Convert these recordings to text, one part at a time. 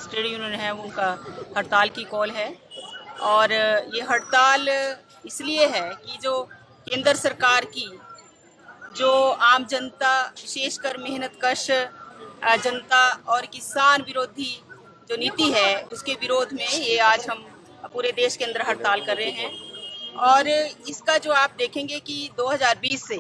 Trade union है उनका हड़ताल की कॉल है। और ये हड़ताल इसलिए है कि जो केंद्र सरकार की जो आम जनता विशेषकर मेहनतकश जनता और किसान विरोधी जो नीति है उसके विरोध में ये आज हम पूरे देश के अंदर हड़ताल कर रहे हैं। और इसका जो आप देखेंगे कि 2020 से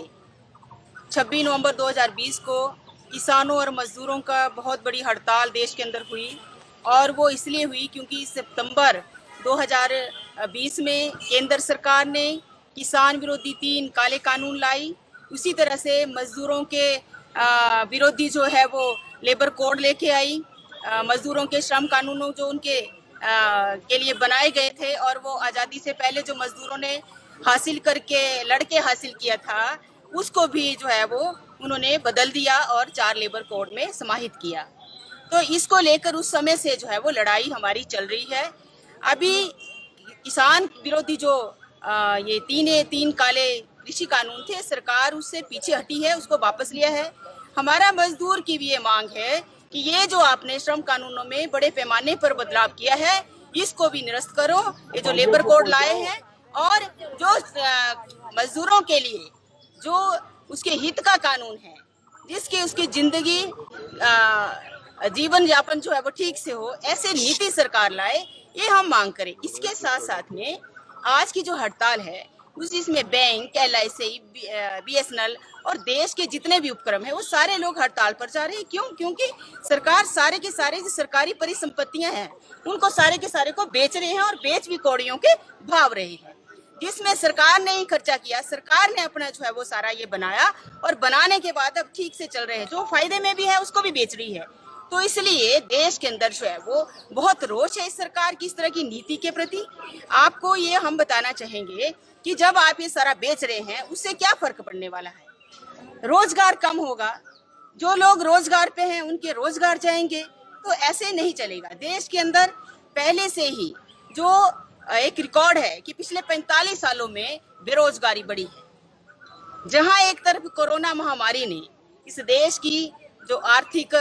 26 नवंबर 2020 को किसानों और मजदूरों का बहुत बड़ी हड़ताल देश के अंदर हुई। और वो इसलिए हुई क्योंकि सितंबर 2020 में केंद्र सरकार ने किसान विरोधी 3 काले कानून लाई। उसी तरह से मजदूरों के विरोधी जो है वो लेबर कोड लेके आई। मजदूरों के श्रम कानूनों जो उनके के लिए बनाए गए थे और वो आज़ादी से पहले जो मजदूरों ने हासिल करके लड़के हासिल किया था उसको भी जो है वो उन्होंने बदल दिया और 4 लेबर कोड में समाहित किया। तो इसको लेकर उस समय से जो है वो लड़ाई हमारी चल रही है। अभी किसान विरोधी जो ये 3 काले कृषि कानून थे, सरकार उससे पीछे हटी है, उसको वापस लिया है। हमारा मजदूर की भी ये मांग है कि ये जो आपने श्रम कानूनों में बड़े पैमाने पर बदलाव किया है इसको भी निरस्त करो। ये जो लेबर कोड लाए हैं और जो मजदूरों के लिए जो उसके हित का कानून है जिसकी उसकी जिंदगी जीवन यापन जो है वो ठीक से हो, ऐसे नीति सरकार लाए, ये हम मांग करें। इसके साथ साथ में आज की जो हड़ताल है उसमें बैंक, LIC, BSNL और देश के जितने भी उपक्रम है वो सारे लोग हड़ताल पर जा रहे हैं। क्यों? क्योंकि सरकार सारे के सारे जो सरकारी परिसंपत्तियां हैं उनको सारे के सारे को बेच रहे हैं और बेच भी कौड़ियों के भाव रहे हैं, जिसमें सरकार ने ही खर्चा किया। सरकार ने अपना जो है वो सारा ये बनाया और बनाने के बाद अब ठीक से चल रहे हैं, जो फायदे में भी है उसको भी बेच रही है। तो इसलिए देश के अंदर जो है वो बहुत रोष है इस सरकार की इस तरह की नीति के प्रति। आपको ये हम बताना चाहेंगे कि जब आप ये सारा बेच रहे हैं उससे क्या फर्क पड़ने वाला है? रोजगार कम होगा, जो लोग रोजगार पे हैं उनके रोजगार जाएंगे, तो ऐसे नहीं चलेगा। देश के अंदर पहले से ही जो एक रिकॉर्ड है कि पिछले 45 सालों में बेरोजगारी बढ़ी है। जहां एक तरफ कोरोना महामारी ने इस देश की जो आर्थिक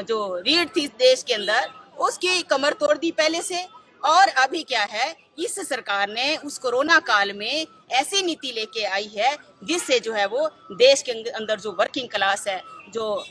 जो रीढ़ थी देश के अंदर उसकी कमर तोड़ दी पहले से, और अभी क्या है, इस सरकार ने उस कोरोना काल में ऐसी नीति लेके आई है जिससे जो है वो देश के अंदर जो वर्किंग क्लास है, जो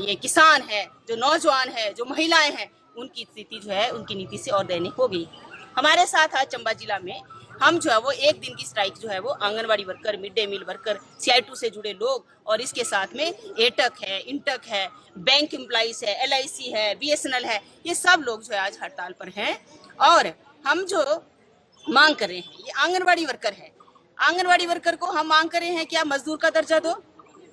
ये किसान है, जो नौजवान है, जो महिलाएं हैं, उनकी स्थिति जो है उनकी नीति से और दैनिक हो गई। हमारे साथ आज चंबा जिला में हम जो है वो 1 दिन की स्ट्राइक जो है वो anganwadi worker, mid day meal worker, CI2 से जुड़े लोग और इसके साथ में एटक है, इंटक है, बैंक एम्प्लॉइज है, LIC है, BSNL है, ये सब लोग जो है आज हड़ताल पर हैं। और हम जो मांग कर रहे हैं ये आंगनवाड़ी वर्कर है। आंगनवाड़ी वर्कर को हम मांग कर रहे हैं क्या मजदूर का दर्जा दो।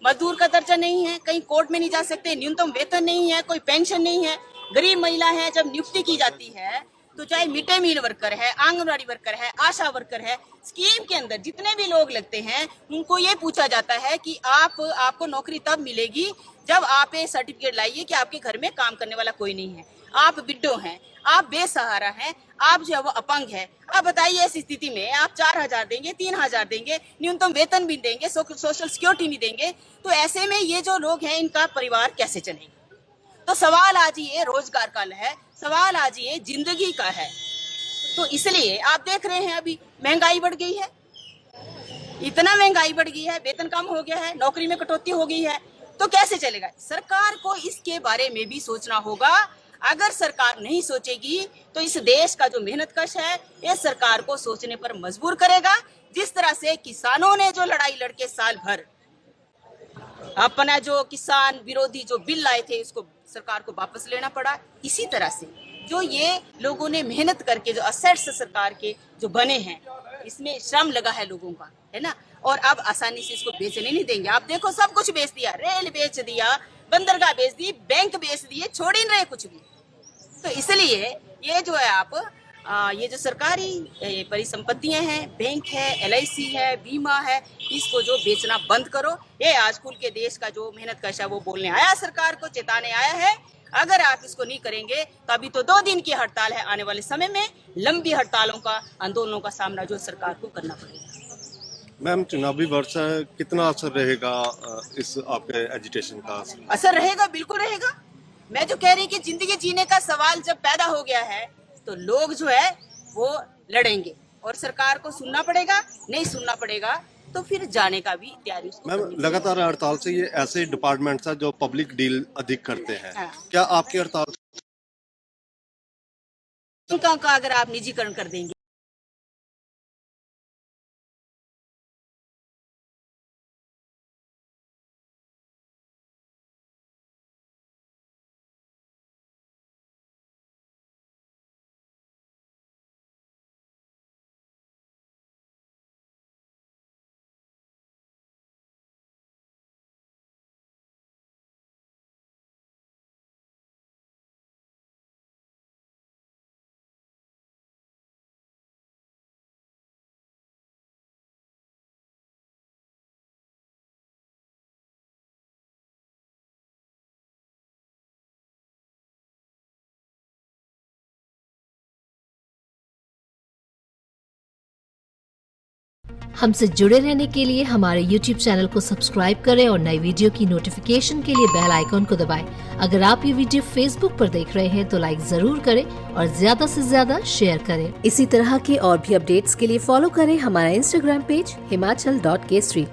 मजदूर का दर्जा नहीं है, कहीं कोर्ट में नहीं जा सकते, न्यूनतम वेतन नहीं है, कोई पेंशन नहीं है, गरीब महिला है। जब नियुक्ति की जाती है तो चाहे मिड डे मील वर्कर है, आंगनवाड़ी वर्कर है, आशा वर्कर है, स्कीम के अंदर जितने भी लोग लगते हैं उनको ये पूछा जाता है कि आपको नौकरी तब मिलेगी जब आप ये सर्टिफिकेट लाइए कि आपके घर में काम करने वाला कोई नहीं है, आप विडो हैं, आप बेसहारा हैं, आप जो है वो अपंग है। अब बताइए इस स्थिति में आप 4,000 देंगे, 3,000 देंगे, न्यूनतम वेतन भी देंगे, सोशल सिक्योरिटी नहीं देंगे, तो ऐसे में ये जो लोग हैं इनका परिवार कैसे चलेगा? तो सवाल आज ये रोजगार का है, सवाल आज ये जिंदगी का है। तो इसलिए आप देख रहे हैं अभी महंगाई बढ़ गई है, इतना महंगाई बढ़ गई है, वेतन कम हो गया है, नौकरी में कटौती हो गई है, तो कैसे चलेगा? सरकार को इसके बारे में भी सोचना होगा। अगर सरकार नहीं सोचेगी तो इस देश का जो मेहनतकश है ये सरकार को सोचने पर मजबूर करेगा। जिस तरह से किसानों ने जो लड़ाई लड़के साल भर अपना जो किसान विरोधी जो बिल लाए थे उसको सरकार को वापस लेना पड़ा, इसी तरह से जो ये लोगों ने मेहनत करके जो असेट्स सरकार के जो बने हैं इसमें श्रम लगा है लोगों का, है ना, और अब आसानी से इसको बेचने नहीं देंगे। आप देखो सब कुछ बेच दिया, रेल बेच दिया, बंदरगाह बेच दी, बैंक बेच दिए, छोड़ ही नहीं रहे कुछ भी। तो इसलिए ये जो है आप ये जो सरकारी परिसंपत्तियां हैं, बैंक है, LIC है, बीमा है, इसको जो बेचना बंद करो। ये आज कुल के देश का जो मेहनतकश है वो बोलने आया, सरकार को चेताने आया है। अगर आप इसको नहीं करेंगे तो अभी तो 2 दिन की हड़ताल है, आने वाले समय में लंबी हड़तालों का, आंदोलनों का सामना जो सरकार को करना पड़ेगा। मैम, चुनावी वर्ष है, कितना असर रहेगा इस आपके एजिटेशन का? असर रहेगा, बिल्कुल रहेगा। मैं जो कह रही कि जिंदगी जीने का सवाल जब पैदा हो गया है तो लोग जो है वो लड़ेंगे और सरकार को सुनना पड़ेगा, नहीं सुनना पड़ेगा तो फिर जाने का भी तैयारी उसको मैम, करनी पड़ेगी। लगातार हड़ताल से ये ऐसे डिपार्टमेंट्स हैं जो पब्लिक डील अधिक करते हैं, हाँ। क्या आपकी हड़ताल बैंकों का अगर आप निजीकरण कर देंगे हमसे जुड़े रहने के लिए हमारे YouTube चैनल को सब्सक्राइब करें और नई वीडियो की नोटिफिकेशन के लिए बेल आइकॉन को दबाएं। अगर आप ये वीडियो Facebook पर देख रहे हैं तो लाइक जरूर करें और ज्यादा से ज्यादा शेयर करें। इसी तरह के और भी अपडेट्स के लिए फॉलो करें हमारा Instagram पेज himachal.kesri।